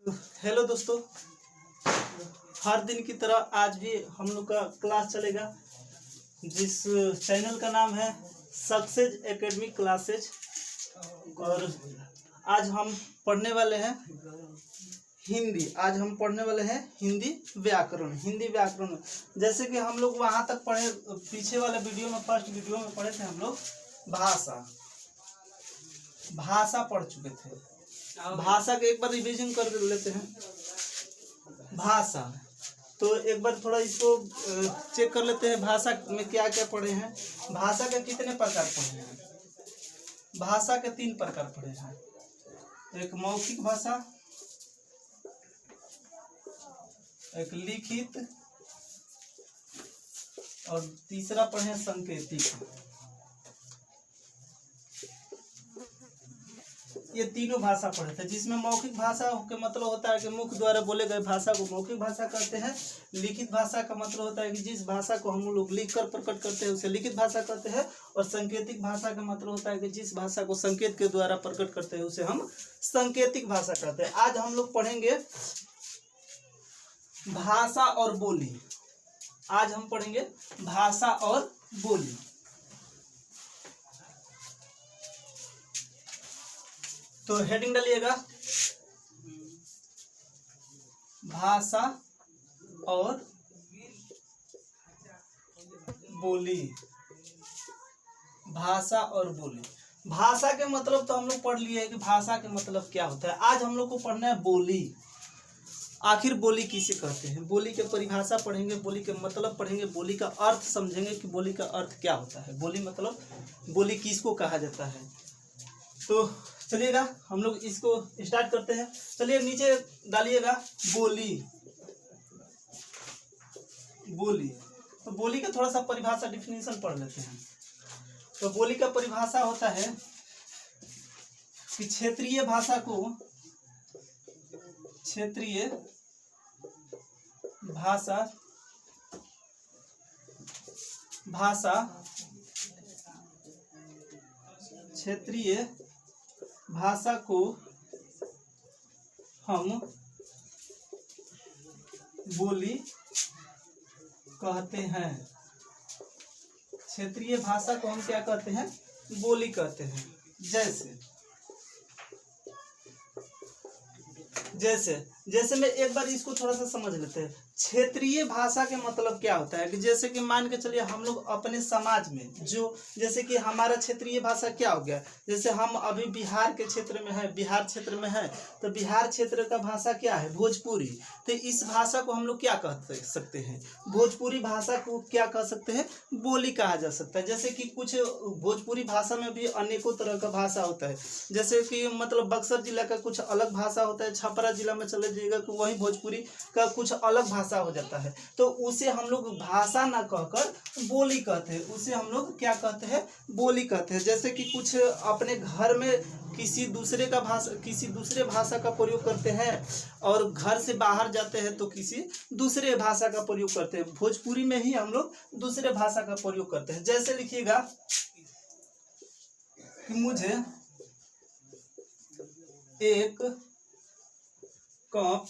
Hello दोस्तों, हर दिन की तरह आज भी हम लोग का क्लास चलेगा जिस चैनल का नाम है सक्सेस एकेडमिक क्लासेज। और आज हम पढ़ने वाले हैं हिंदी। आज हम पढ़ने वाले हैं हिंदी व्याकरण। जैसे कि हम लोग वहाँ तक पढ़े, पीछे वाले वीडियो में, फर्स्ट वीडियो में पढ़े थे हम लोग भाषा पढ़ चुके थे। भाषा के एक बार रिवीजन कर लेते हैं। भाषा तो एक बार थोड़ा इसको चेक कर लेते हैं, भाषा में क्या क्या पढ़े हैं। भाषा के कितने प्रकार पढ़े हैं? भाषा के 3 प्रकार पढ़े हैं। एक मौखिक भाषा, एक लिखित और तीसरा पढ़े हैं संकेतिक। ये तीनों भाषा पढ़े थे, जिसमें मौखिक भाषा के मतलब होता है कि मुख द्वारा बोले गए भाषा को मौखिक भाषा कहते हैं। लिखित भाषा का मतलब होता है कि जिस भाषा को हम लोग लिखकर प्रकट करते हैं उसे लिखित भाषा कहते हैं। और सांकेतिक भाषा का मतलब होता है कि जिस भाषा को संकेत के द्वारा प्रकट करते हैं उसे हम सांकेतिक भाषा कहते हैं। आज हम लोग पढ़ेंगे भाषा और बोली। आज हम पढ़ेंगे भाषा और बोली। तो हेडिंग डालिएगा, भाषा और बोली। भाषा और बोली। भाषा के मतलब तो हम लोग पढ़ लिए कि भाषा के मतलब क्या होता है। आज हम लोग को पढ़ना है बोली। आखिर बोली किसे कहते हैं? बोली के परिभाषा पढ़ेंगे, बोली के मतलब पढ़ेंगे, बोली का अर्थ समझेंगे कि बोली का अर्थ क्या होता है। बोली मतलब बोली किसको कहा जाता है। तो चलिएगा हम लोग इसको स्टार्ट करते हैं। चलिए नीचे डालिएगा बोली। तो बोली का थोड़ा सा परिभाषा डिफिनेशन पढ़ लेते हैं। तो बोली का परिभाषा होता है कि क्षेत्रीय भाषा को क्षेत्रीय भाषा को हम बोली कहते हैं। क्षेत्रीय भाषा को हम क्या कहते हैं? बोली कहते हैं। जैसे में एक बार इसको थोड़ा सा समझ लेते हैं। क्षेत्रीय भाषा के मतलब क्या होता है कि जैसे कि मान के चलिए हम लोग अपने समाज में जो, जैसे कि हमारा क्षेत्रीय भाषा क्या हो गया, जैसे हम अभी बिहार के क्षेत्र में है, बिहार क्षेत्र में है, तो बिहार क्षेत्र का भाषा क्या है? भोजपुरी। तो इस भाषा को हम लोग क्या कह सकते हैं? भोजपुरी भाषा को क्या कह सकते हैं? बोली कहा जा सकता है। जैसे कि कुछ भोजपुरी भाषा में भी अनेकों तरह का भाषा होता है। जैसे कि मतलब बक्सर जिला का कुछ अलग भाषा होता है, छपरा जिला में चले जाइएगा कि वही भोजपुरी का कुछ अलग भाषा हो जाता है। तो उसे हम लोग भाषा ना कहकर बोली कहते हैं। उसे हम लोग क्या कहते हैं? बोली कहते हैं। जैसे कि कुछ अपने घर में किसी दूसरे भाषा का प्रयोग करते हैं और घर से बाहर जाते हैं तो किसी दूसरे भाषा का प्रयोग करते हैं। भोजपुरी में ही हम लोग दूसरे भाषा का प्रयोग करते हैं। जैसे लिखिएगा कि मुझे एक कप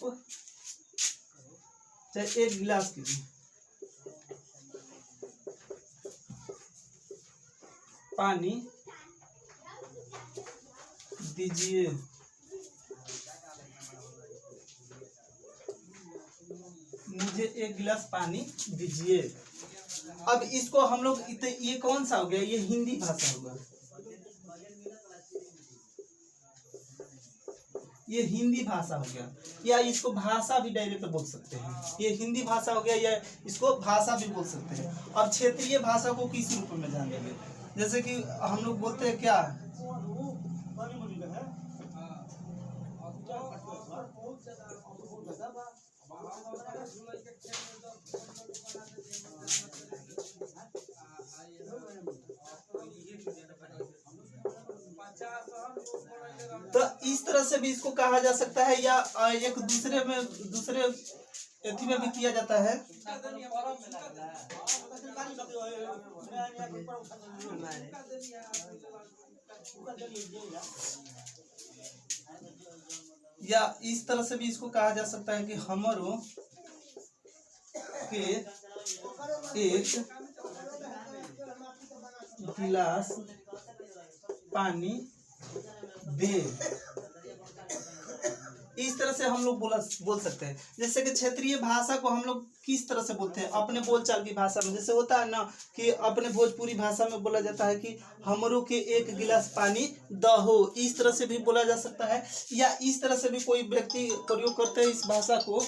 चाहे एक गिलास की पानी दीजिए। मुझे एक गिलास पानी दीजिए। अब इसको हम लोग ये कौन सा हो गया? ये हिंदी भाषा होगा। ये हिंदी भाषा हो गया, या इसको भाषा भी डायरेक्ट बोल सकते हैं। ये हिंदी भाषा हो गया, या इसको भाषा भी बोल सकते हैं। अब क्षेत्रीय भाषा को किस रूप में जानेंगे? जैसे कि हम लोग बोलते हैं क्या? तो इस तरह से भी इसको कहा जा सकता है, या एक दूसरे एथी में भी किया जाता है। या इस तरह से भी इसको कहा जा सकता है कि हमरो के एक गिलास पानी दे। इस तरह से हम लोग बोल सकते हैं। जैसे कि क्षेत्रीय भाषा को हम लोग किस तरह से बोलते हैं अपने बोलचाल की भाषा में, जैसे होता है ना कि अपने भोजपुरी भाषा में बोला जाता है कि हमरो के एक गिलास पानी दहो, इस तरह से भी बोला जा सकता है। या इस तरह से भी कोई व्यक्ति प्रयोग करते हैं इस भाषा को,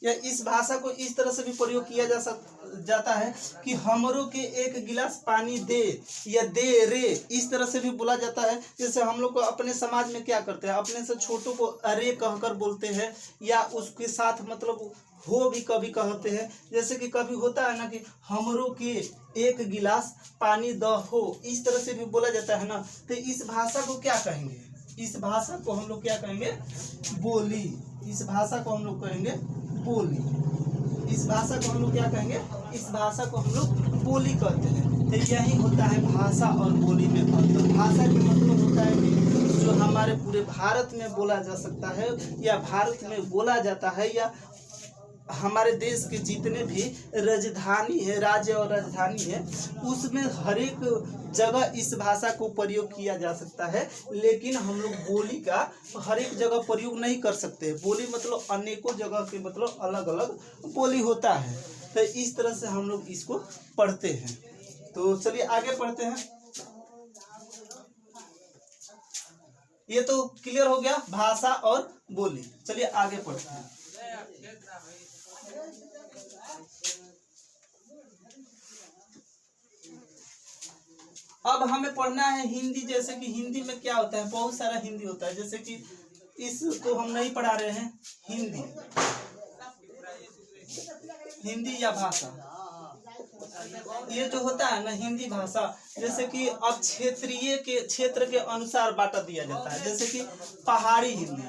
या इस भाषा को इस तरह से भी प्रयोग किया जाता है कि हमरों के एक गिलास पानी दे या दे रे, इस तरह से भी बोला जाता है। जैसे हम लोग को अपने समाज में क्या करते हैं, अपने से छोटों को अरे कहकर बोलते हैं, या उसके साथ मतलब हो भी कभी कहते हैं। जैसे कि कभी होता है ना कि हमरों के एक गिलास पानी दहो, इस तरह से भी बोला जाता है ना। तो इस भाषा को क्या कहेंगे, इस भाषा को हम लोग क्या कहेंगे, बोली। इस भाषा को हम लोग कहेंगे बोली। इस भाषा को हम लोग क्या कहेंगे, इस भाषा को हम लोग बोली कहते हैं। तो यही होता है भाषा और बोली में अंतर। भाषा के मतलब होता है कि जो हमारे पूरे भारत में बोला जा सकता है, या भारत में बोला जाता है, या हमारे देश के जितने भी राजधानी है, राज्य और राजधानी है, उसमें हर एक जगह इस भाषा को प्रयोग किया जा सकता है। लेकिन हम लोग बोली का हर एक जगह प्रयोग नहीं कर सकते। बोली मतलब अनेकों जगह के मतलब अलग अलग बोली होता है। तो इस तरह से हम लोग इसको पढ़ते हैं। तो चलिए आगे पढ़ते हैं। ये तो क्लियर हो गया भाषा और बोली। चलिए आगे पढ़ते हैं। अब हमें पढ़ना है हिंदी। जैसे कि हिंदी में क्या होता है, बहुत सारा हिंदी होता है। जैसे कि इसको हम नहीं पढ़ा रहे हैं, हिंदी, हिंदी या भाषा, ये जो होता है ना हिंदी भाषा, जैसे कि अब क्षेत्रीय के क्षेत्र के अनुसार बांटा दिया जाता है। जैसे कि पहाड़ी हिंदी,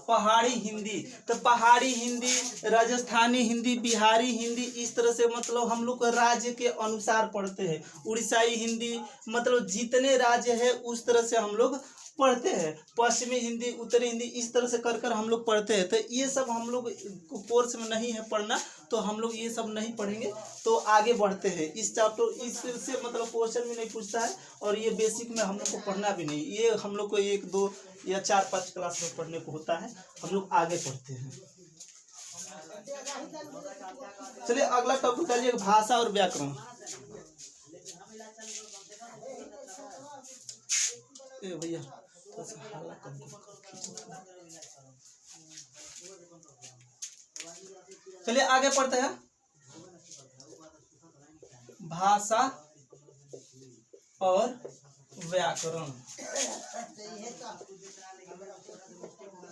पहाड़ी हिंदी, तो पहाड़ी हिंदी, राजस्थानी हिंदी, बिहारी हिंदी, इस तरह से मतलब हम लोग राज्य के अनुसार पढ़ते हैं। उड़ीसाई हिंदी, मतलब जितने राज्य है उस तरह से हम लोग पढ़ते हैं। पश्चिमी हिंदी, उत्तरी हिंदी, इस तरह से कर कर हम लोग पढ़ते हैं। तो ये सब हम लोग कोर्स में नहीं है पढ़ना, तो हम लोग ये सब नहीं पढ़ेंगे। तो आगे बढ़ते हैं। इस चैप्टर इससे मतलब क्वेश्चन भी नहीं पूछता है, और ये बेसिक में हम लोग को पढ़ना भी नहीं। ये हम लोग को 1, 2 या 4, 5 क्लास में पढ़ने को होता है। हम लोग आगे पढ़ते हैं। चलिए अगला टॉपिक है भाषा और व्याकरण। भैया चलिए आगे पढ़ते हैं। भाषा और व्याकरण,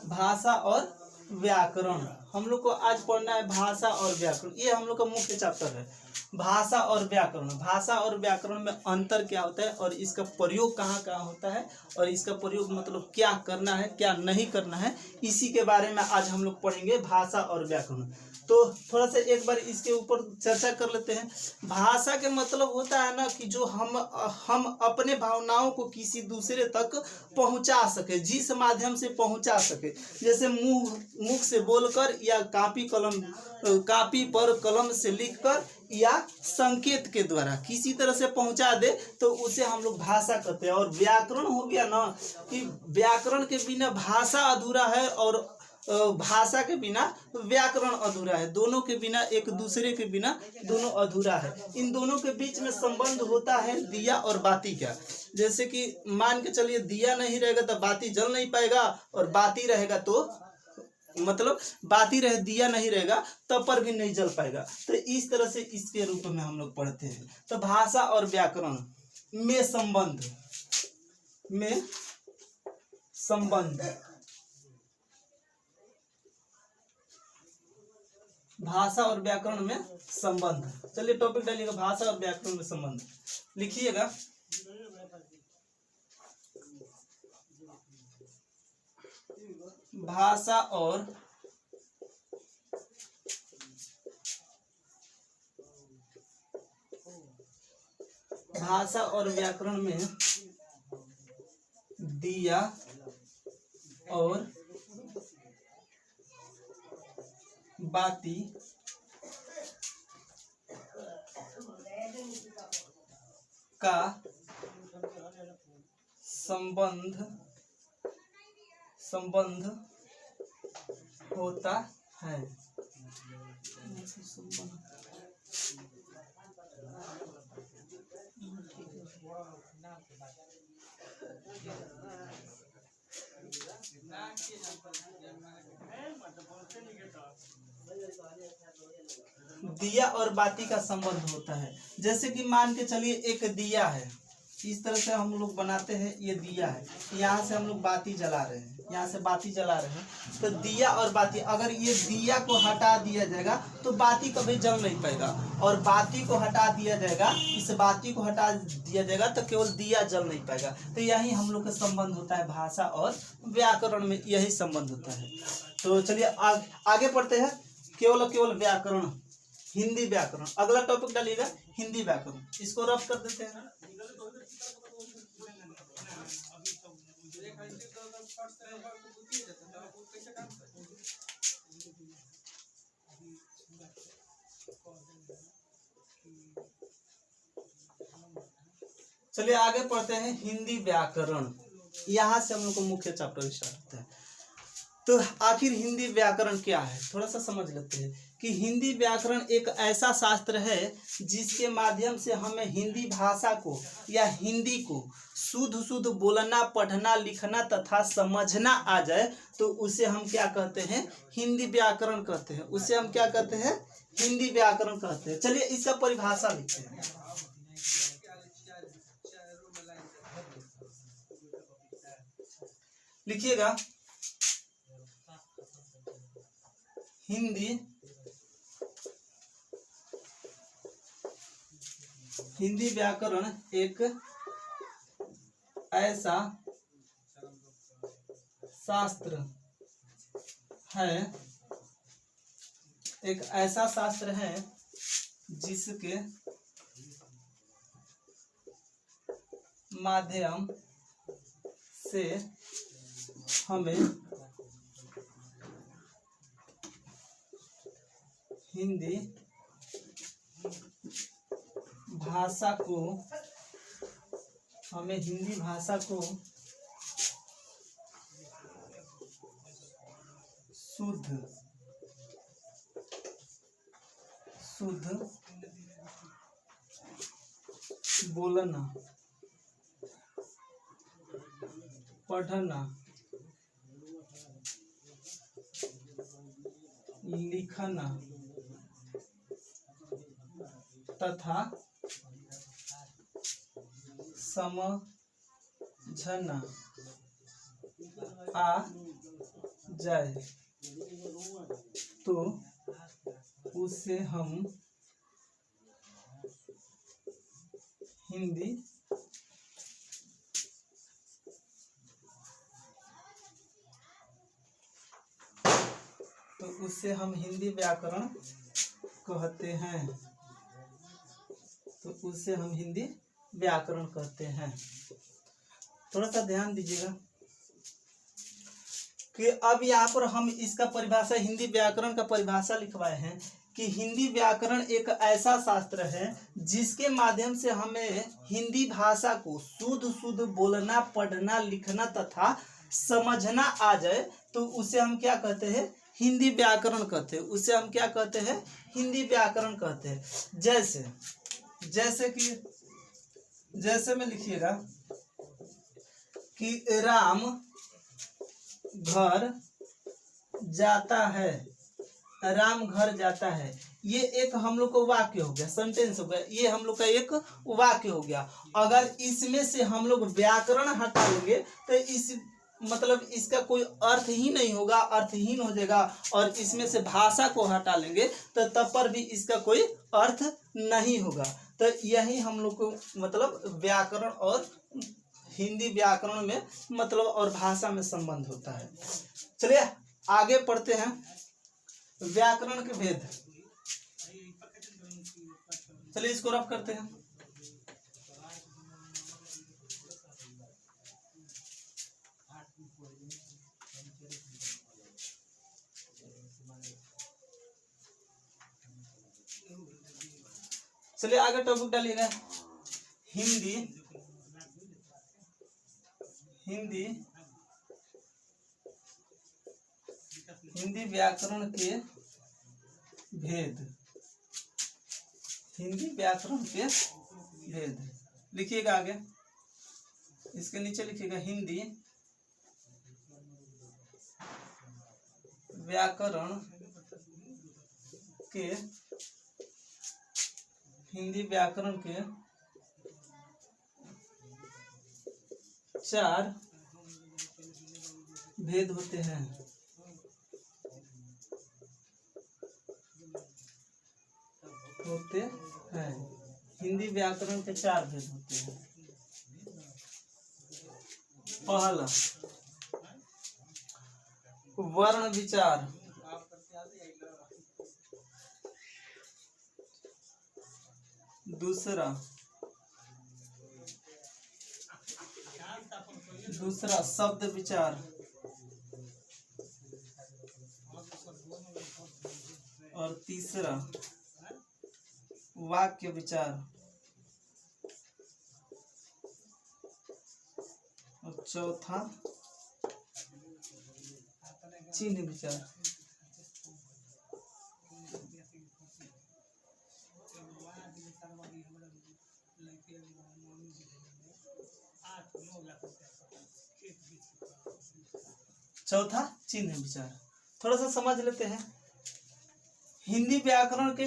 भाषा और व्याकरण हम लोग को आज पढ़ना है। भाषा और व्याकरण, ये हम लोग का मुख्य चैप्टर है। भाषा और व्याकरण, भाषा और व्याकरण में अंतर क्या होता है, और इसका प्रयोग कहाँ कहाँ होता है, और इसका प्रयोग मतलब क्या करना है क्या नहीं करना है, इसी के बारे में आज हम लोग पढ़ेंगे। भाषा और व्याकरण, तो थोड़ा सा एक बार इसके ऊपर चर्चा कर लेते हैं। भाषा के मतलब होता है ना कि जो हम अपने भावनाओं को किसी दूसरे तक पहुंचा सके, जिस माध्यम से पहुंचा सके। जैसे मुख से बोलकर, या कापी पर कलम से लिखकर, या संकेत के द्वारा किसी तरह से पहुंचा दे, तो उसे हम लोग भाषा कहते हैं। और व्याकरण हो गया ना कि व्याकरण के बिना भाषा अधूरा है, और भाषा के बिना व्याकरण अधूरा है। दोनों के बिना, एक दूसरे के बिना दोनों अधूरा है। इन दोनों के बीच में संबंध होता है दिया और बाती का। जैसे कि मान के चलिए दिया नहीं रहेगा तो बाती जल नहीं पाएगा, और बाती रहेगा तो मतलब बाती रहे, दिया नहीं रहेगा तब पर भी नहीं जल पाएगा। तो इस तरह से इसके रूप में हम लोग पढ़ते हैं। तो भाषा और व्याकरण में संबंध, भाषा और व्याकरण में संबंध। चलिए टॉपिक डालिएगा, भाषा और व्याकरण में संबंध लिखिएगा। भाषा और भाषा और व्याकरण में दिया और बाती का संबंध होता है। दिया और बाती का संबंध होता है। जैसे कि मान के चलिए एक दिया है, इस तरह से हम लोग बनाते हैं, ये दिया है, यहाँ से हम लोग बाती जला रहे हैं, यहाँ से बाती जला रहे हैं, तो दिया और बाती, अगर ये दिया को हटा दिया जाएगा तो बाती कभी जल नहीं पाएगा, और बाती को हटा दिया जाएगा, इस बाती को हटा दिया जाएगा तो केवल दिया जल नहीं पाएगा। तो यही हम लोग का संबंध होता है, भाषा और व्याकरण में यही संबंध होता है। तो चलिए आगे पढ़ते हैं। केवल व्याकरण, हिंदी व्याकरण, अगला टॉपिक डालिएगा हिंदी व्याकरण, इसको रफ कर देते हैं। चलिए आगे पढ़ते हैं हिंदी व्याकरण। यहाँ से हम लोग को मुख्य चैप्टर स्टार्ट होता है। तो आखिर हिंदी व्याकरण क्या है, थोड़ा सा समझ लेते हैं कि हिंदी व्याकरण एक ऐसा शास्त्र है जिसके माध्यम से हमें हिंदी भाषा को या हिंदी को शुद्ध बोलना, पढ़ना, लिखना तथा समझना आ जाए, तो उसे हम क्या कहते हैं, हिंदी व्याकरण कहते हैं। उसे हम क्या कहते हैं, हिंदी व्याकरण कहते हैं। चलिए इसका परिभाषा लिखते हैं। लिखिएगा, हिंदी व्याकरण एक ऐसा शास्त्र है, जिसके माध्यम से हमें हिंदी भाषा को शुद्ध बोलना, पढ़ना, लिखना तथा समझना आ जाए, तो उसे हम हिंदी व्याकरण कहते हैं। थोड़ा सा ध्यान दीजिएगा कि अब यहाँ पर हम इसका परिभाषा, हिंदी व्याकरण का परिभाषा लिखवाए हैं कि हिंदी व्याकरण एक ऐसा शास्त्र है जिसके माध्यम से हमें हिंदी भाषा को शुद्ध बोलना, पढ़ना, लिखना तथा समझना आ जाए, तो उसे हम क्या कहते हैं, हिंदी व्याकरण कहते हैं। उसे हम क्या कहते हैं, हिंदी व्याकरण कहते हैं। जैसे में लिखिएगा कि राम घर जाता है, राम घर जाता है, ये एक हम लोग को वाक्य हो गया, सेंटेंस हो गया, ये हम लोग का एक वाक्य हो गया। अगर इसमें से हम लोग व्याकरण हटा लेंगे तो मतलब इसका कोई अर्थ ही नहीं होगा, अर्थहीन हो जाएगा, और इसमें से भाषा को हटा लेंगे तो तब पर भी इसका कोई अर्थ नहीं होगा। तो यही हम लोग को मतलब व्याकरण और हिंदी व्याकरण में मतलब और भाषा में संबंध होता है। चलिए आगे पढ़ते हैं व्याकरण के भेद। चलिए इसको रफ करते हैं। चलिए आगे टॉपिक डालिएगा हिंदी हिंदी हिंदी व्याकरण के भेद। हिंदी व्याकरण के भेद लिखिएगा आगे, इसके नीचे लिखिएगा हिंदी व्याकरण के चार भेद होते हैं। हिंदी व्याकरण के चार भेद होते हैं। पहला वर्ण विचार, दूसरा शब्द विचार, और तीसरा वाक्य विचार, और चौथा चिन्ह विचार। चौथा चिन्ह विचार। थोड़ा सा समझ लेते हैं। हिंदी व्याकरण के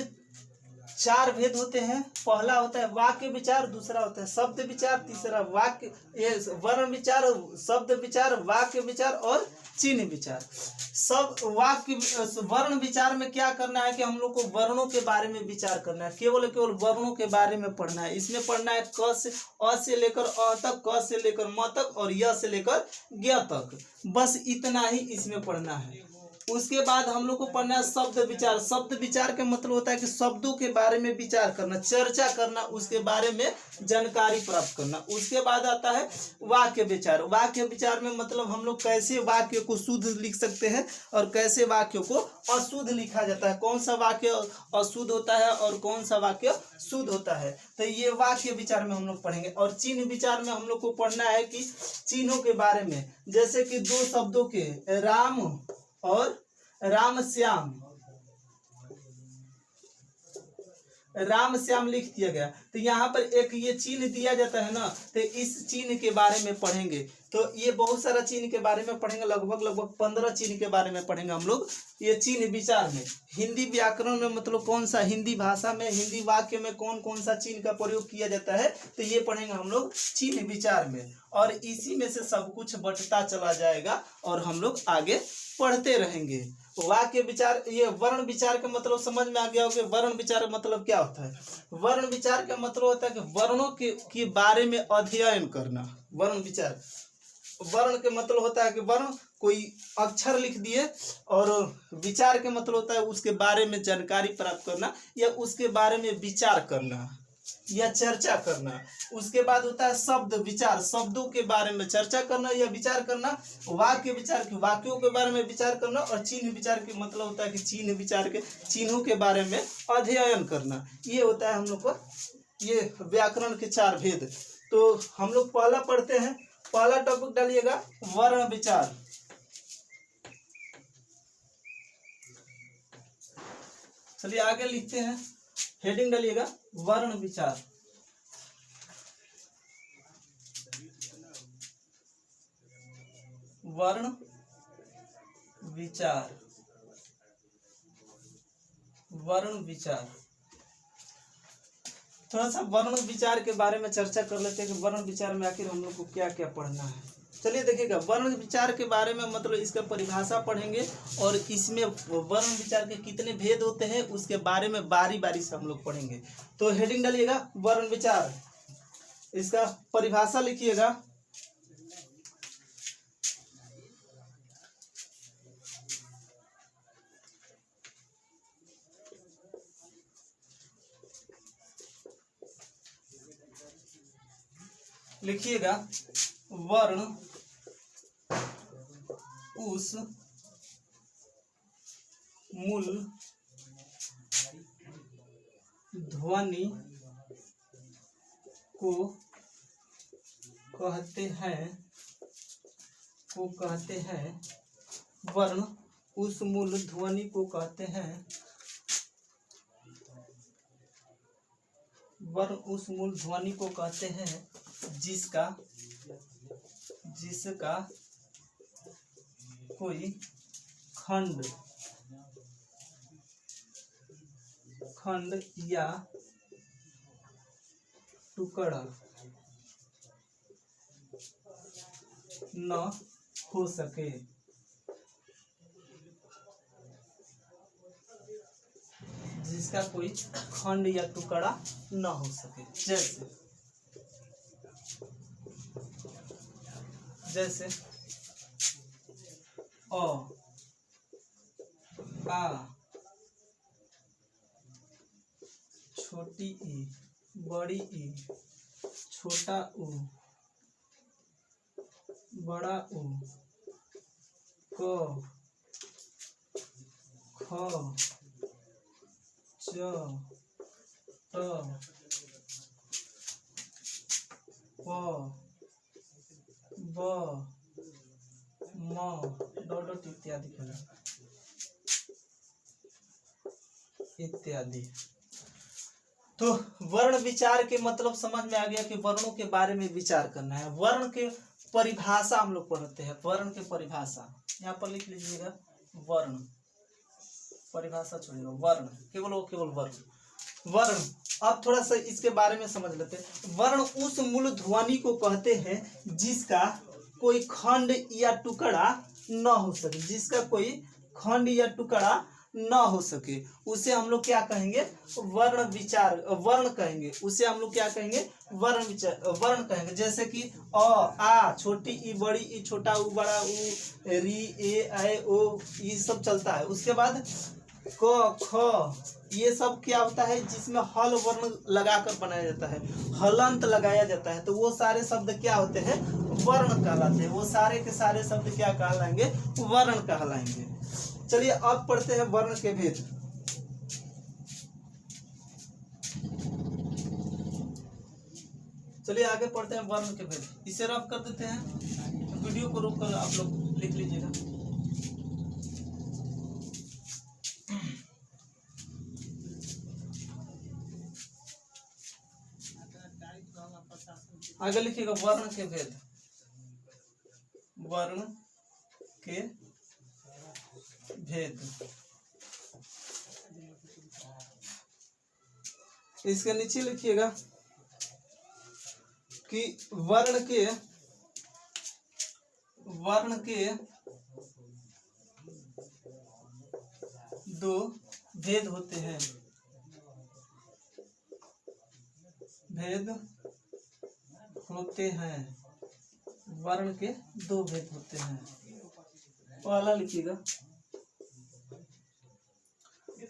चार भेद होते हैं। पहला होता है वाक्य विचार, दूसरा होता है शब्द विचार, तीसरा वर्ण विचार, शब्द विचार, वाक्य विचार और चिन्ह विचार। सब वर्ण विचार में क्या करना है कि हम लोग को वर्णों के बारे में विचार करना है, केवल वर्णों के बारे में पढ़ना है। इसमें पढ़ना है क से अ से लेकर अ तक, क से लेकर म तक और य से लेकर ग तक, बस इतना ही इसमें पढ़ना है। उसके बाद हम लोग को पढ़ना है शब्द विचार। शब्द विचार का मतलब होता है कि शब्दों के बारे में विचार करना, चर्चा करना, उसके बारे में जानकारी प्राप्त करना। उसके बाद आता है वाक्य विचार। वाक्य विचार में मतलब हम लोग कैसे वाक्य को शुद्ध लिख सकते हैं और कैसे वाक्य को अशुद्ध लिखा जाता है, कौन सा वाक्य अशुद्ध होता है और कौन सा वाक्य शुद्ध होता है, तो ये वाक्य विचार में हम लोग पढ़ेंगे। और चिन्ह विचार में हम लोग को पढ़ना है कि चिन्हों के बारे में, जैसे कि दो शब्दों के राम और राम श्याम लिख दिया गया, तो यहाँ पर एक ये चिन्ह दिया जाता है ना, तो इस चिन्ह के बारे में पढ़ेंगे। तो ये बहुत सारा चिन्ह के बारे में पढ़ेंगे, लगभग 15 चिन्ह के बारे में पढ़ेंगे हम लोग ये चिन्ह विचार में। हिंदी व्याकरण में मतलब कौन सा, हिंदी भाषा में, हिंदी वाक्य में कौन कौन सा चिन्ह का प्रयोग किया जाता है, तो ये पढ़ेंगे हम लोग चिन्ह विचार में। और इसी में से सब कुछ बंटता चला जाएगा और हम लोग आगे पढ़ते रहेंगे। वाक्य विचार, ये वर्ण विचार का मतलब समझ में आ गया होगा। वर्ण विचार का मतलब क्या होता है? वर्ण विचार का मतलब होता है कि वर्णों के बारे में अध्ययन करना। वर्ण विचार, वर्ण के मतलब होता है कि वर्ण कोई अक्षर लिख दिए, और विचार के मतलब होता है उसके बारे में जानकारी प्राप्त करना या उसके बारे में विचार करना या चर्चा करना। उसके बाद होता है शब्द विचार, शब्दों के बारे में चर्चा करना या विचार करना। वाक्य विचार की वाक्यों के बारे में विचार करना। और चिन्ह विचार के मतलब होता है कि चिन्ह विचार के चिन्हों के बारे में अध्ययन करना। ये होता है हम लोग को ये व्याकरण के चार भेद। तो हम लोग पहला पढ़ते हैं। पहला टॉपिक डालिएगा वर्ण विचार। चलिए आगे लिखते हैं, हेडिंग डालिएगा वर्ण विचार। वर्ण विचार, वर्ण विचार। थोड़ा सा वर्ण विचार के बारे में चर्चा कर लेते हैं कि वर्ण विचार में आखिर हम लोग को क्या क्या पढ़ना है। चलिए देखिएगा, वर्ण विचार के बारे में मतलब इसका परिभाषा पढ़ेंगे और इसमें वर्ण विचार के कितने भेद होते हैं उसके बारे में बारी बारी से हम लोग पढ़ेंगे। तो हेडिंग डालिएगा वर्ण विचार, इसका परिभाषा लिखिएगा। लिखिएगा वर्ण उस मूल ध्वनि को कहते हैं वर्ण। उस मूल ध्वनि को कहते हैं वर्ण। उस मूल ध्वनि को कहते हैं जिसका कोई खंड या टुकड़ा न हो सके। जिसका कोई खंड या टुकड़ा न हो सके। जैसे अ, आ, छोटी ई, बड़ी ई, छोटा ऊ, बड़ा ऊ, क, ख, च, ट, प, ब, म, डॉट इत्यादि। तो वर्ण विचार के मतलब समझ में आ गया कि वर्णों के बारे में विचार करना है। वर्ण के परिभाषा हम लोग पढ़ते हैं। वर्ण के परिभाषा यहाँ पर लिख लीजिएगा। वर्ण परिभाषा छोड़िएगा, वर्ण केवल वर्ण। अब थोड़ा सा इसके बारे में समझ लेते हैं। वर्ण उस मूल ध्वनि को कहते हैं जिसका कोई खंड या टुकड़ा न हो सके। जिसका कोई खंड या टुकड़ा न हो सके उसे हम लोग क्या कहेंगे? वर्ण कहेंगे। उसे हम लोग क्या कहेंगे? वर्ण कहेंगे। जैसे कि अ, आ, छोटी ई, बड़ी ई, छोटा ऊ, बड़ा ऊ, री, ए, ऐ, ओ, ये सब चलता है। उसके बाद क, ख, ये सब क्या होता है? जिसमें हल वर्ण लगाकर बनाया जाता है, हलंत लगाया जाता है, तो वो सारे शब्द क्या होते हैं? वर्ण कहलाते हैं। वो सारे के सारे शब्द क्या कहलाएंगे? वर्ण कहलाएंगे। चलिए अब पढ़ते हैं वर्ण के भेद। चलिए आगे पढ़ते हैं वर्ण के भेद। इसे रफ कर देते हैं, वीडियो को रोक कर आप लोग लिख लीजिएगा। आगे लिखिएगा वर्ण के भेद। वर्ण के भेद। इसके नीचे लिखिएगा कि वर्ण के दो भेद होते हैं। वर्ण के दो भेद होते हैं। पहला लिखिएगा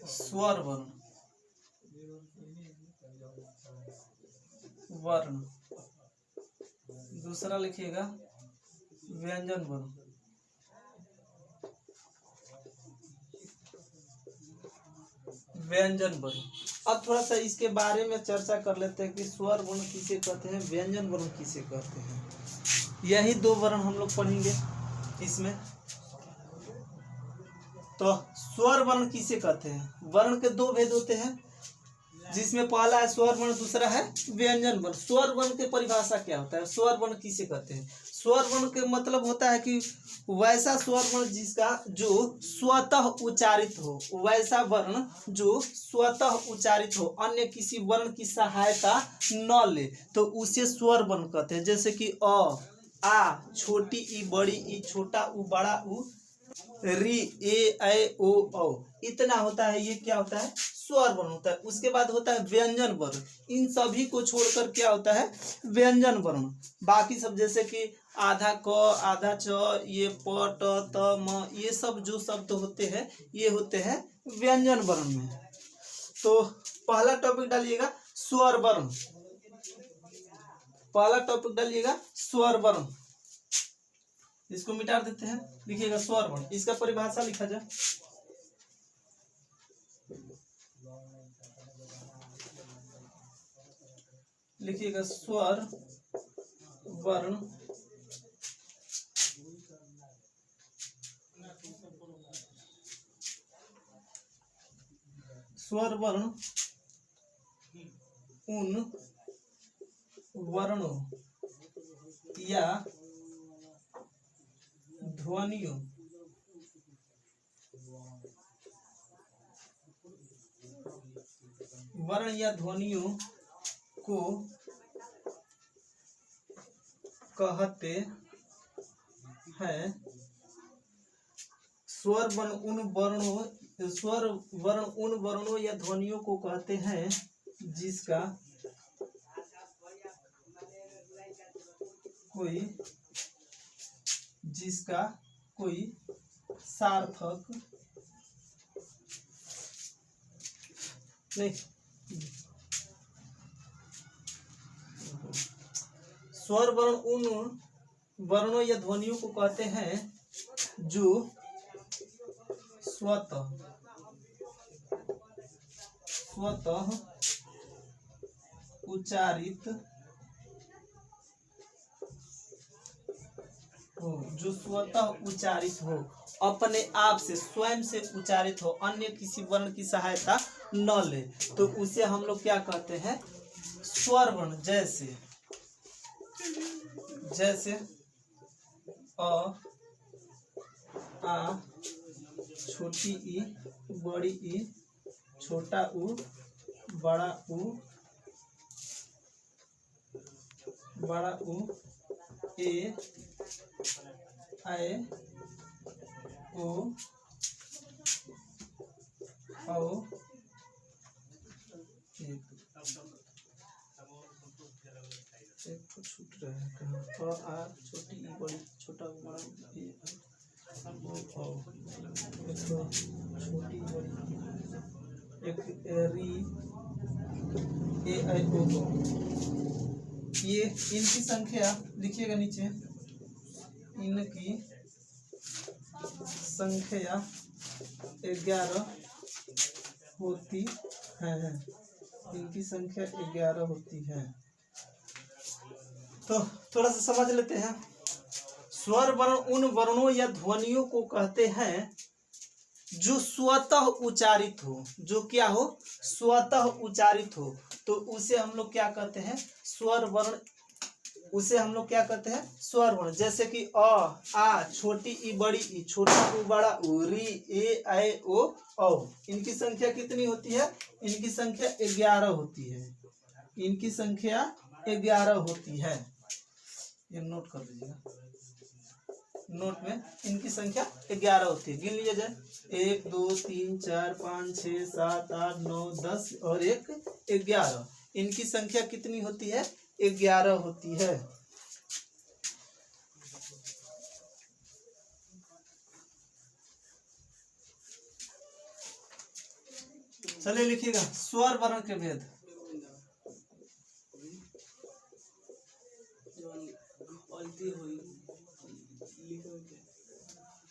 स्वर वर्ण। दूसरा लिखिएगा व्यंजन वर्ण। अब थोड़ा सा इसके बारे में चर्चा कर लेते हैं कि स्वर वर्ण किसे कहते हैं, व्यंजन वर्ण किसे कहते हैं। यही दो वर्ण हम लोग पढ़ेंगे इसमें। तो स्वर वर्ण किसे कहते हैं? वर्ण के दो भेद होते हैं, जिसमें पहला है स्वर वर्ण, दूसरा है व्यंजन वर्ण। स्वर वर्ण की परिभाषा क्या होता है? स्वर वर्ण किसे कहते हैं? स्वर वर्ण के मतलब होता है कि वैसा स्वर वर्ण जिसका जो स्वतः उच्चारित हो, वैसा वर्ण जो स्वतः उच्चारित हो, अन्य किसी वर्ण की सहायता न ले, तो उसे स्वर वर्ण कहते हैं। जैसे कि अ, आ, छोटी ई, बड़ी ई, छोटा ऊ, बड़ा ऊ, री, ए, ऐ, ओ, औ, इतना होता है। ये क्या होता है? स्वर वर्ण होता है। उसके बाद होता है व्यंजन वर्ण। इन सभी को छोड़कर क्या होता है? व्यंजन वर्ण। बाकी सब जैसे कि आधा क, आधा च, ये प, ट, त, म, ये सब जो शब्द होते हैं ये होते हैं व्यंजन वर्ण में। तो पहला टॉपिक डालिएगा स्वर वर्ण। पहला टॉपिक डालिएगा स्वर वर्ण। इसको मिटा देते हैं, लिखिएगा स्वर वर्ण। इसका परिभाषा लिखा जाए। लिखिएगा स्वर वर्ण स्वर वर्ण उन वर्णों या ध्वनियों वर्ण या ध्वनियों को कहते हैं। स्वर वर्ण उन वर्णों या ध्वनियों को कहते हैं जिसका कोई सार्थक नहीं। स्वर वर्ण उन वर्णों या ध्वनियों को कहते हैं जो स्वतः उच्चारित हो, जो स्वतः उच्चारित हो, अपने आप से स्वयं से उच्चारित हो, अन्य किसी वर्ण की सहायता न ले, तो उसे हम लोग क्या कहते हैं? स्वर वर्ण। जैसे अ, आ, छोटी ई, बड़ी ई, छोटा उ, बड़ा उ, ए, ऐ, ओ, औ, एक तो छूट रहा है कहाँ? आ, छोटी ई, बड़ी, छोटा उ, बड़ा ए, ओ, एक तो छोटी बड़ी, एक री, ए, ऐ, ओ। ये इनकी संख्या लिखिएगा नीचे, इनकी संख्या 11 होती है। इनकी संख्या 11 होती है। तो थोड़ा सा समझ लेते हैं। स्वर वर्ण उन वर्णों या ध्वनियों को कहते हैं जो स्वतः उच्चारित हो, जो क्या हो? स्वतः उच्चारित हो, तो उसे हम लोग क्या कहते हैं? स्वर वर्ण। उसे हम लोग क्या कहते हैं? स्वर वर्ण। जैसे कि अ, आ, छोटी ई, बड़ी ई, छोटा उ, बड़ा उ, री, ए, ऐ, ओ, औ। इनकी संख्या कितनी होती है? इनकी संख्या 11 होती है। इनकी संख्या 11 होती है। ये नोट कर लीजिएगा, नोट में इनकी संख्या 11 होती है। गिन लिया जाए, 1 2 3 4 5 6 7 8 9 10 और 1 11। इनकी संख्या कितनी होती है? 11 होती है। चलिए लिखिएगा स्वर वर्ण के भेद।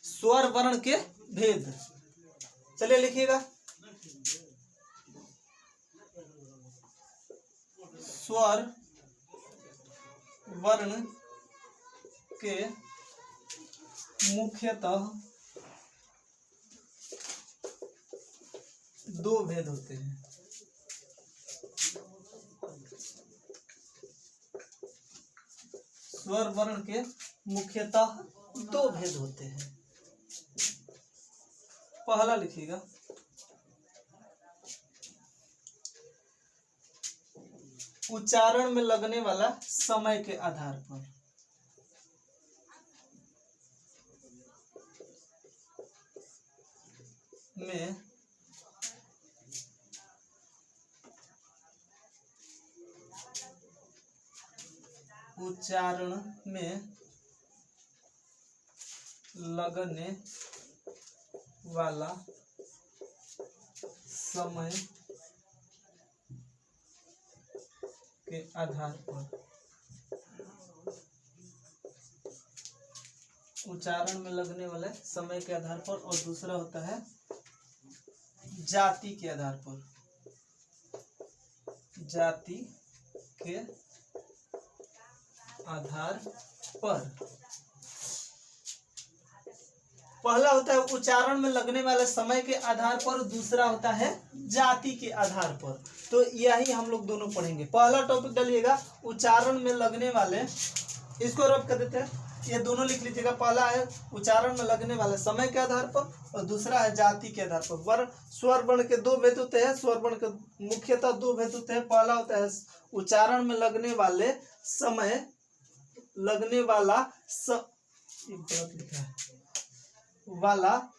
स्वर वर्ण के भेद, चलिए लिखिएगा। स्वर वर्ण के मुख्यतः 2 भेद होते हैं। स्वर वर्ण के मुख्यतः 2 भेद होते हैं। पहला लिखिएगा, उच्चारण में लगने वाला समय के आधार पर। में उच्चारण में लगने वाला समय के आधार पर। उच्चारण में लगने वाले समय के आधार पर, और दूसरा होता है जाति के आधार पर। जाति के आधार पर। पहला होता है उच्चारण में लगने वाले समय के आधार पर, दूसरा होता है जाति के आधार पर। तो यही हम लोग दोनों पढ़ेंगे। पहला टॉपिक डालिएगा उच्चारण में लगने वाले, इसको रब कर देते हैं, ये दोनों लिख लीजिएगा। पहला है उच्चारण में लगने वाले समय के आधार पर और दूसरा है जाति के आधार पर। वर्ण स्वर वर्ण के दो भेद होते हैं, स्वर वर्ण के मुख्यतः दो भेद होते हैं। पहला होता है उच्चारण में लगने वाले समय, लगने वाला वाला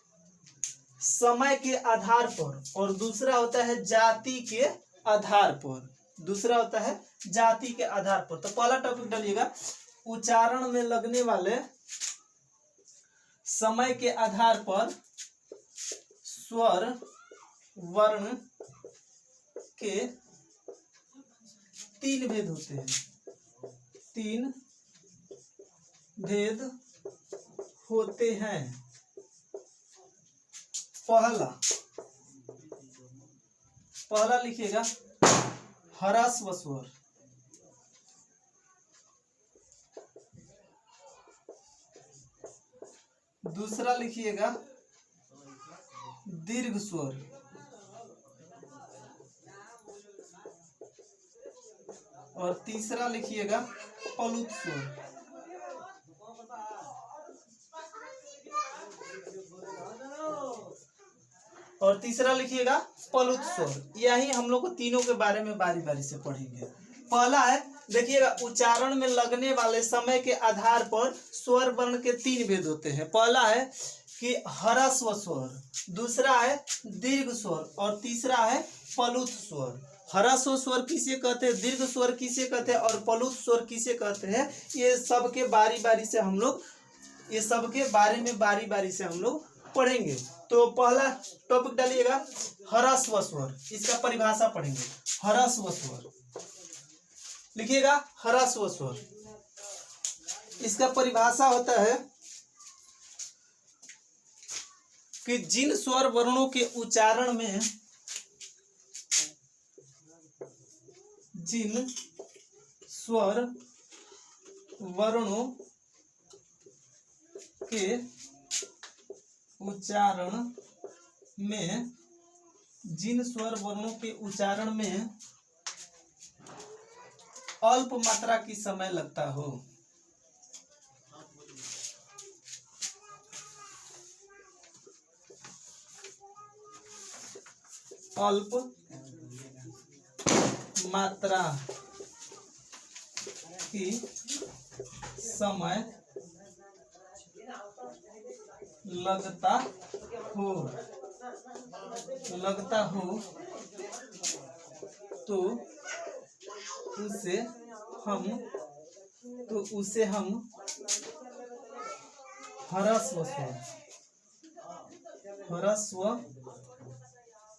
समय के आधार पर, और दूसरा होता है जाति के आधार पर, दूसरा होता है जाति के आधार पर। तो पहला टॉपिक डालिएगा उच्चारण में लगने वाले समय के आधार पर स्वर वर्ण के तीन भेद होते हैं, तीन भेद होते हैं। पहला लिखिएगा ह्रस्व स्वर, दूसरा लिखिएगा दीर्घ स्वर, और तीसरा लिखिएगा प्लुत स्वर। और तीसरा लिखिएगा प्लुत स्वर। यही हम लोग को तीनों के बारे में बारी बारी से पढ़ेंगे। पहला है देखिएगा उच्चारण में लगने वाले समय के आधार पर स्वर वर्ण के तीन भेद होते हैं। पहला है कि ह्रस्व स्वर, दूसरा है दीर्घ स्वर, और तीसरा है प्लुत स्वर। ह्रस्व स्वर किसे कहते हैं, दीर्घ स्वर किसे कहते हैं, और प्लुत स्वर किसे कहते हैं, ये सबके बारी बारी से हम लोग, ये सबके बारे में बारी बारी से हम लोग पढ़ेंगे। तो पहला टॉपिक डालिएगा ह्रस्व स्वर, इसका परिभाषा पढ़ेंगे। ह्रस्व स्वर लिखिएगा, ह्रस्व स्वर, इसका परिभाषा होता है कि जिन स्वर वर्णों के उच्चारण में, जिन स्वर वर्णों के उच्चारण में, जिन स्वर वर्णों के उच्चारण में अल्प मात्रा की समय लगता हो, अल्प मात्रा की समय लगता हो तो उसे हम ह्रस्व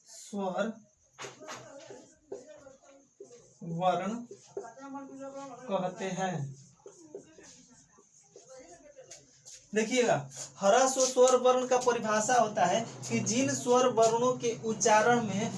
स्वर वर्ण कहते हैं। देखिएगा ह्रस्व स्वर वर्ण का परिभाषा होता है कि जिन स्वर वर्णों के उच्चारण में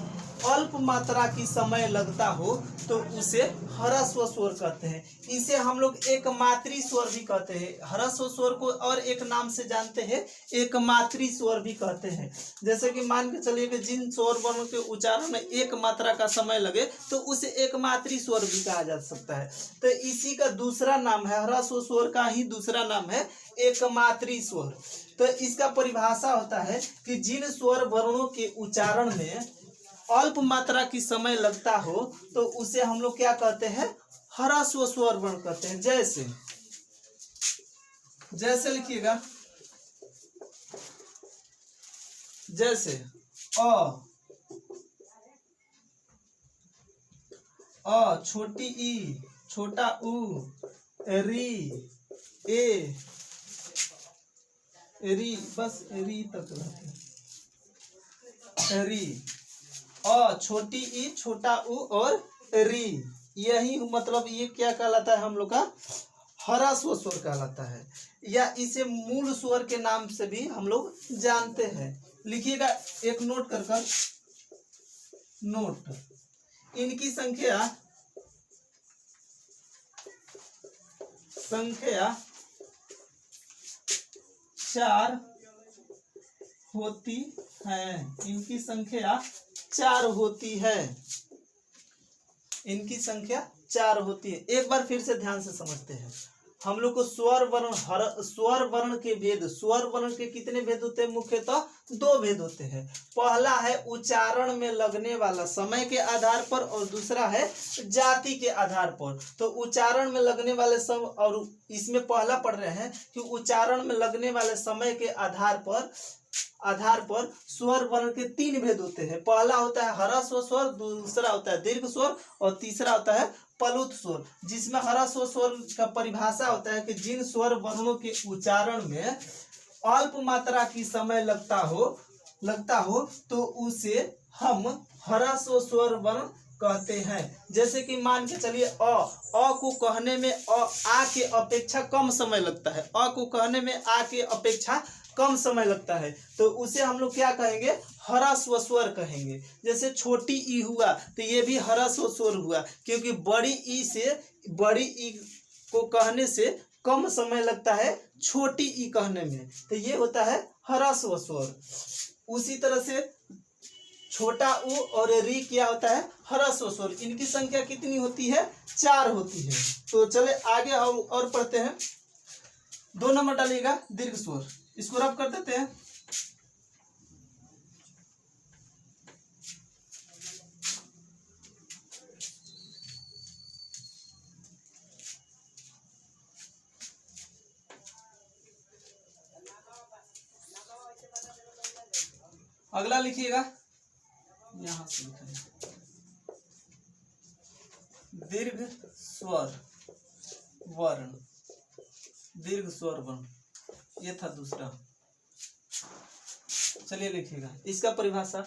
अल्प मात्रा की समय लगता हो तो उसे ह्रस्व स्वर कहते हैं। इसे हम लोग एक मात्री स्वर भी कहते हैं। ह्रस्व स्वर को और एक नाम से जानते हैं, एक मात्री स्वर भी कहते हैं। जैसे कि मान के चलिए कि जिन स्वर वर्णों के उच्चारण में एक मात्रा का समय लगे तो उसे एक मात्री स्वर भी कहा जा सकता है। तो इसी का दूसरा नाम है, ह्रस्व स्वर का ही दूसरा नाम है एक मात्री स्वर। तो इसका परिभाषा होता है कि जिन स्वर वर्णों के उच्चारण में अल्प मात्रा की समय लगता हो तो उसे हम लोग क्या कहते हैं, ह्रस्व स्वर वर्ण कहते हैं। जैसे लिखिएगा, जैसे अ, छोटी ई, छोटा ऊ, री, ए, री, बस री तक रहते हैं, री, अ, छोटी ई, छोटा ऊ और री, यही मतलब ये क्या कहलाता है, हम लोग का ह्रस्व स्वर कहलाता है, या इसे मूल स्वर के नाम से भी हम लोग जानते हैं। लिखिएगा, एक नोट कर नोट, इनकी संख्या संख्या 4 होती है। इनकी संख्या 4 होती है। इनकी संख्या 4 होती है। एक बार फिर से ध्यान से समझते हैं। हम लोग को स्वर वर्ण स्वर वर्ण के भेद, स्वर वर्ण के कितने भेद होते हैं? मुख्यतः 2 भेद होते हैं। पहला है उच्चारण में लगने वाला समय के आधार पर और दूसरा है जाति के आधार पर। तो उच्चारण में लगने वाले समय, और इसमें पहला पढ़ रहे हैं कि उच्चारण में लगने वाले समय के आधार पर स्वर वर्ण के 3 भेद होते हैं। पहला होता है ह्रस्व स्वर, दूसरा होता है दीर्घ स्वर और तीसरा होता है प्लुत स्वर। जिसमें ह्रस्व स्वर का परिभाषा होता है कि जिन स्वर वर्णों के उच्चारण में अल्प मात्रा की समय लगता हो तो उसे हम ह्रस्व स्वर वर्ण कहते हैं। जैसे कि मान के चलिए अ को कहने में आ के अपेक्षा कम समय लगता है। अ को कहने में आ के अपेक्षा कम समय लगता है, तो उसे हम लोग क्या कहेंगे? ह्रस्व स्वर कहेंगे। जैसे छोटी ई हुआ तो ये भी ह्रस्व स्वर हुआ, क्योंकि बड़ी ई को कहने से कम समय लगता है छोटी ई कहने में, तो ये होता है ह्रस्व स्वर। उसी तरह से छोटा उ और री क्या होता है? ह्रस्व स्वर। इनकी संख्या कितनी होती है? 4 होती है। तो चले आगे और पढ़ते हैं। 2 नंबर डालिएगा दीर्घ स्वर। इसको रब कर देते हैं। अगला लिखिएगा, यहां से लिखेंगे दीर्घ स्वर वर्ण। दीर्घ स्वर वर्ण ये था दूसरा। चलिए लिखिएगा इसका परिभाषा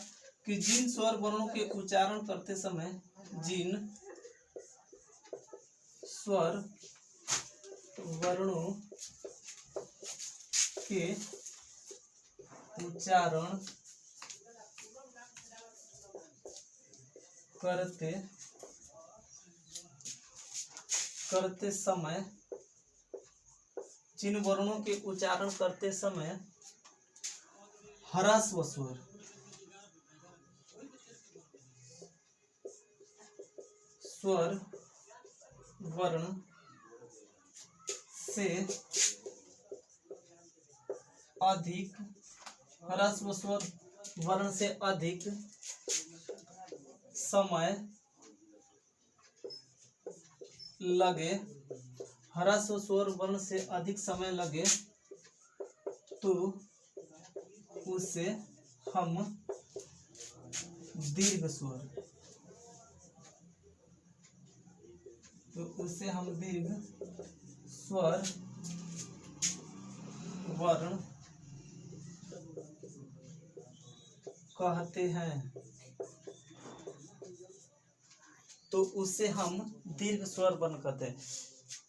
कि जिन स्वर वर्णों के उच्चारण करते समय जिन स्वर वर्णों के उच्चारण करते समय जिन वर्णों के उच्चारण करते समय ह्रस्व स्वर वर्ण से अधिक, ह्रस्व स्वर वर्ण से अधिक समय लगे, ह्रस्व स्वर वर्ण से अधिक समय लगे तो उसे हम दीर्घ स्वर, स्वर वर्ण कहते हैं। तो उसे हम दीर्घ स्वर वर्ण कहते हैं।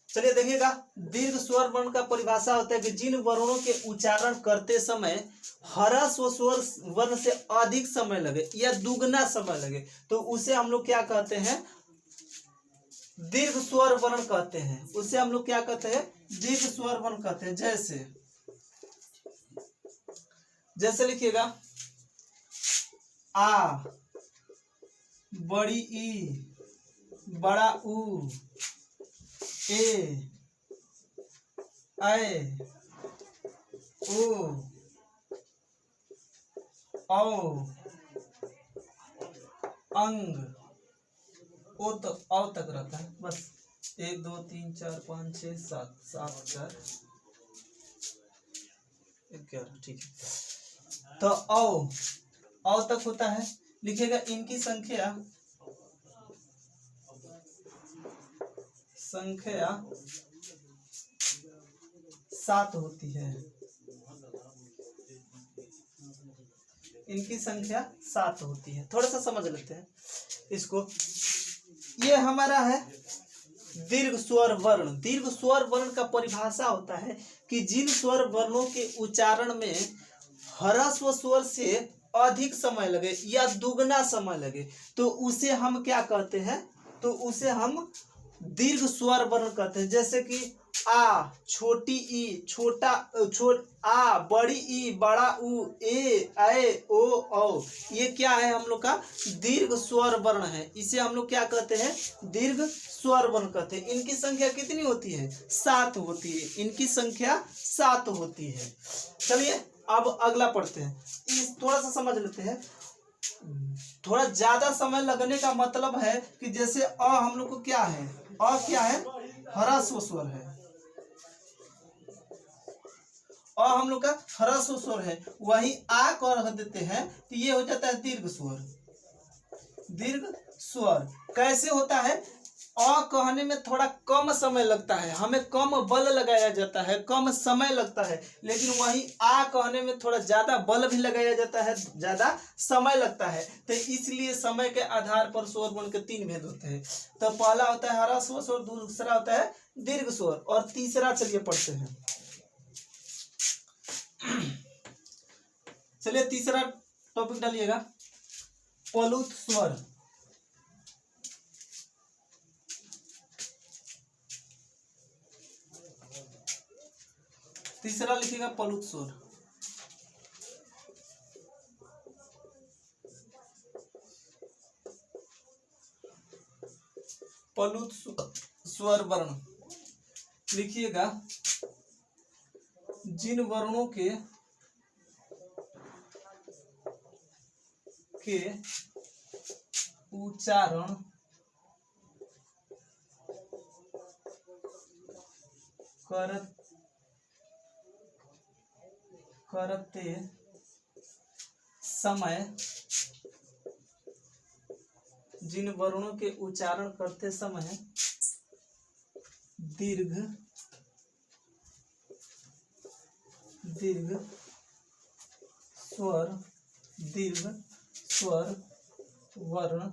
चलिए देखिएगा, दीर्घ स्वर वर्ण का परिभाषा होता है कि जिन वर्णों के उच्चारण करते समय ह्रस्व स्वर वर्ण से अधिक समय लगे या दुगना समय लगे तो उसे हम लोग क्या कहते हैं? दीर्घ स्वर वर्ण कहते हैं। उसे हम लोग क्या कहते हैं? दीर्घ स्वर वर्ण कहते हैं। जैसे लिखिएगा आ, बड़ी ई, बड़ा ऊ, ए, ऐ, ओ, औ, अंग, ओ तो औ तक रहता है बस। 1 2 3 4 5 6 7 7 4 11, ठीक है। तो औ तक होता है। लिखिएगा इनकी संख्या 7 होती है। इनकी संख्या 7 होती है। थोड़ा सा समझ लेते हैं इसको। ये हमारा है दीर्घ स्वर वर्ण। दीर्घ स्वर वर्ण का परिभाषा होता है कि जिन स्वर वर्णों के उच्चारण में ह्रस्व स्वर से अधिक समय लगे या दुगना समय लगे तो उसे हम क्या कहते हैं? तो उसे हम दीर्घ स्वर वर्ण कहते हैं। जैसे कि आ, छोटी ई, आ, बड़ी ई, बड़ा उ, ए ओ औ। ये क्या है हम लोग का दीर्घ स्वर वर्ण है। इसे हम लोग क्या कहते हैं, दीर्घ स्वर वर्ण कहते हैं। इनकी संख्या कितनी होती है, 7 होती है। इनकी संख्या 7 होती है। चलिए अब अगला पढ़ते हैं। इस थोड़ा सा समझ लेते हैं। थोड़ा ज्यादा समय लगने का मतलब है कि जैसे अ हम लोग को क्या है, अ क्या है, ह्रस्व स्वर है। अ हम लोग का ह्रस्व स्वर है। वही आ को रख देते हैं तो ये हो जाता है दीर्घ स्वर। दीर्घ स्वर कैसे होता है, अ कहने में थोड़ा कम समय लगता है, हमें कम बल लगाया जाता है, कम समय लगता है। लेकिन वही आ कहने में थोड़ा ज्यादा बल भी लगाया जाता है, ज्यादा समय लगता है। तो इसलिए समय के आधार पर स्वर वर्ण के 3 भेद होते हैं। तो पहला होता है ह्रस्व स्वर, दूसरा होता है दीर्घ स्वर, और तीसरा चलिए पढ़ते हैं। चलिए तीसरा टॉपिक डालिएगा, प्लुत स्वर। तीसरा लिखिएगा प्लुत स्वर। प्लुत स्वर वर्ण लिखिएगा, जिन वर्णों के उच्चारण करते समय, जिन वर्णों के उच्चारण करते समय दीर्घ स्वर वर्ण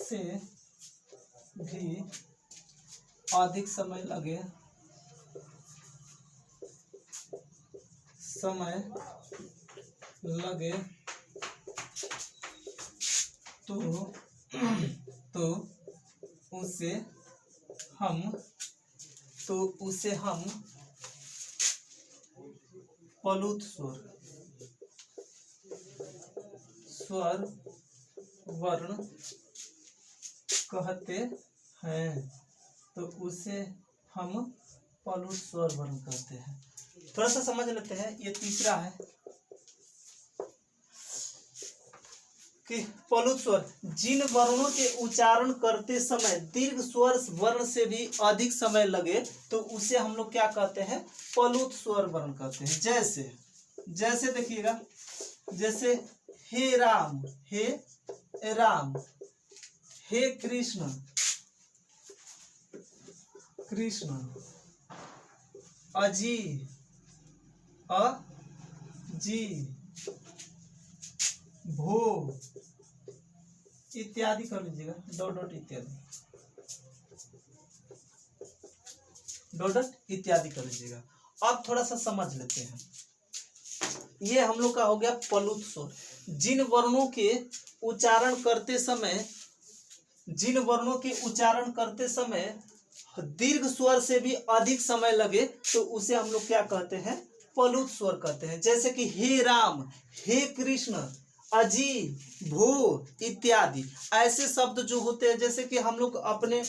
से भी अधिक समय लगे तो उसे हम प्लुत स्वर वर्ण कहते हैं। तो उसे हम प्लुत स्वर वर्ण कहते हैं। थोड़ा सा समझ लेते हैं। ये तीसरा है कि प्लुत स्वर, जिन वर्णों के उच्चारण करते समय दीर्घ स्वर वर्ण से भी अधिक समय लगे तो उसे हम लोग क्या कहते हैं, प्लुत स्वर वर्ण कहते हैं। जैसे देखिएगा, जैसे हे राम, हे कृष्ण, अजी, भो इत्यादि कर लीजिएगा, डॉट इत्यादि कर लीजिएगा। अब थोड़ा सा समझ लेते हैं। ये हम लोग का हो गया प्लुत स्वर। जिन वर्णों के उच्चारण करते समय दीर्घ स्वर से भी अधिक समय लगे तो उसे हम लोग क्या कहते हैं, प्लुत स्वर कहते हैं। जैसे कि हे राम, हे कृष्ण, अजी, भो इत्यादि ऐसे शब्द जो होते हैं। जैसे कि हम लोग अपने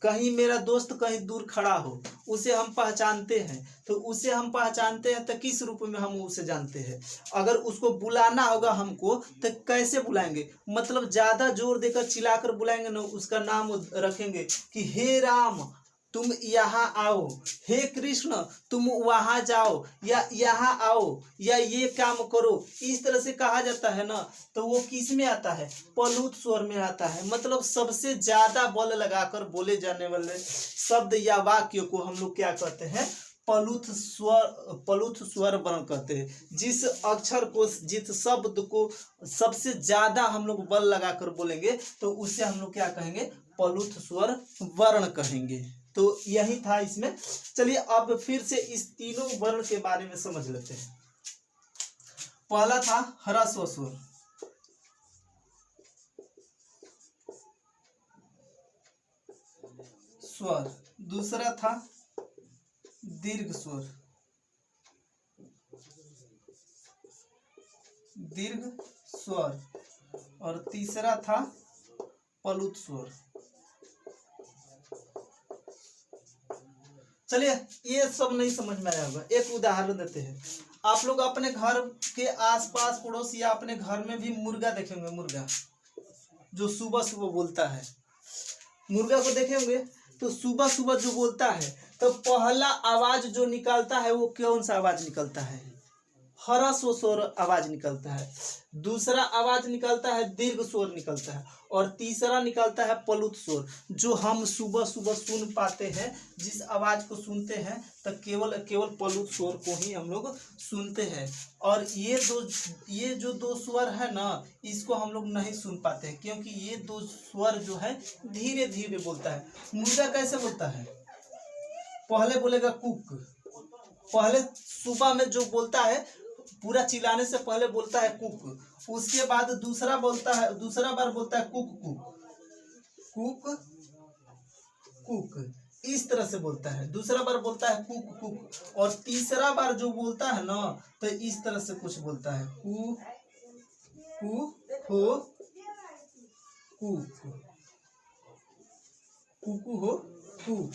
कहीं, मेरा दोस्त कहीं दूर खड़ा हो, उसे हम पहचानते हैं, तो उसे हम पहचानते हैं तो किस रूप में हम उसे जानते हैं। अगर उसको बुलाना होगा हमको तो कैसे बुलाएंगे, मतलब ज्यादा जोर देकर चिल्लाकर बुलाएंगे ना, उसका नाम रखेंगे कि हे राम तुम यहाँ आओ, हे कृष्ण तुम वहां जाओ, या यहाँ आओ, या ये काम करो, इस तरह से कहा जाता है ना। तो वो किस में आता है, प्लुत स्वर में आता है। मतलब सबसे ज्यादा बल लगाकर बोले जाने वाले शब्द या वाक्य को हम लोग क्या कहते हैं, प्लुत स्वर वर्ण कहते हैं। जिस अक्षर को, जिस शब्द को सबसे ज्यादा हम लोग बल लगाकर बोलेंगे तो उसे हम लोग क्या कहेंगे, प्लुत स्वर वर्ण कहेंगे। तो यही था इसमें। चलिए अब फिर से इस तीनों वर्ण के बारे में समझ लेते हैं। पहला था ह्रस्व स्वर, स्वर, दूसरा था दीर्घ स्वर, दीर्घ स्वर, और तीसरा था प्लुत स्वर। चलिए ये सब नहीं समझ में आया होगा, एक उदाहरण देते हैं। आप लोग अपने घर के आसपास पड़ोस या अपने घर में भी मुर्गा देखेंगे, मुर्गा जो सुबह सुबह बोलता है। मुर्गा को देखे होंगे तो सुबह सुबह जो बोलता है तो पहला आवाज जो निकालता है वो कौन सा आवाज निकलता है? ह्रस्व स्वर आवाज निकलता है। दूसरा आवाज निकलता है दीर्घ स्वर निकलता है, और तीसरा निकलता है प्लुत स्वर, जो हम सुबह सुबह सुन पाते हैं। जिस आवाज को सुनते हैं तो केवल केवल प्लुत स्वर को ही हम लोग सुनते हैं। और ये जो दो स्वर है ना, इसको हम लोग नहीं सुन पाते हैं, क्योंकि ये दो स्वर जो है धीरे धीरे बोलता है। मुर्गा कैसे बोलता है? पहले बोलेगा कुक, पहले सुबह में जो बोलता है पूरा चिल्लाने से पहले बोलता है कुक, उसके बाद दूसरा बार बोलता है कुक कुक कुक कुक, इस तरह से बोलता है। दूसरा बार बोलता है कुक कुक, और तीसरा बार जो बोलता है ना तो इस तरह से कुछ बोलता है कु कु हो कुक, कुकु हो कु,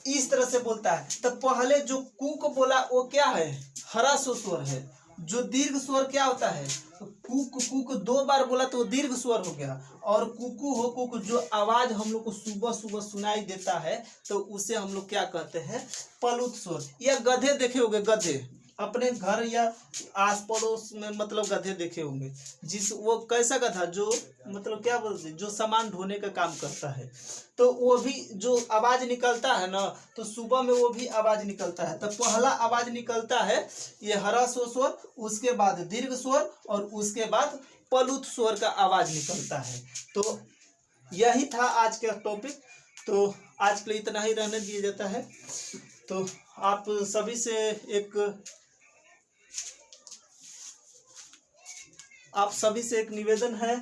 इस तरह से बोलता है। तो पहले जो कुक बोला वो क्या है? ह्रस्व स्वर है। जो दीर्घ स्वर क्या होता है? कुक कुक दो बार बोला तो दीर्घ स्वर हो गया। और कुकु हो कुक जो आवाज हम लोग को सुबह सुबह सुनाई देता है तो उसे हम लोग क्या कहते हैं? प्लुत स्वर। या गधे देखे होंगे, गधे अपने घर या आस पड़ोस में मतलब गधे देखे होंगे, वो कैसा गधा जो मतलब क्या बोलते हैं, जो सामान ढोने का काम करता है। तो वो भी जो आवाज निकलता है ना, तो सुबह में वो भी आवाज निकलता है। तो पहला आवाज निकलता है ये ह्रस्व स्वर, उसके बाद दीर्घ स्वर, और उसके बाद प्लुत स्वर का आवाज निकलता है। तो यही था आज का टॉपिक। तो आज के लिए इतना ही रहने दिया जाता है। तो आप सभी से एक निवेदन है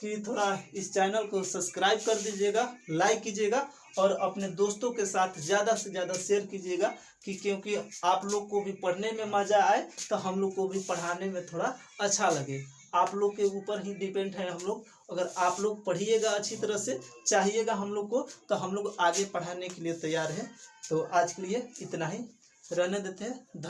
कि थोड़ा इस चैनल को सब्सक्राइब कर दीजिएगा, लाइक कीजिएगा, और अपने दोस्तों के साथ ज़्यादा से ज़्यादा शेयर कीजिएगा, क्योंकि आप लोग को भी पढ़ने में मज़ा आए तो हम लोग को भी पढ़ाने में थोड़ा अच्छा लगे। आप लोग के ऊपर ही डिपेंड है हम लोग। अगर आप लोग पढ़िएगा, अच्छी तरह से चाहिएगा हम लोग को, तो हम लोग आगे पढ़ाने के लिए तैयार हैं। तो आज के लिए इतना ही रहने देते हैं।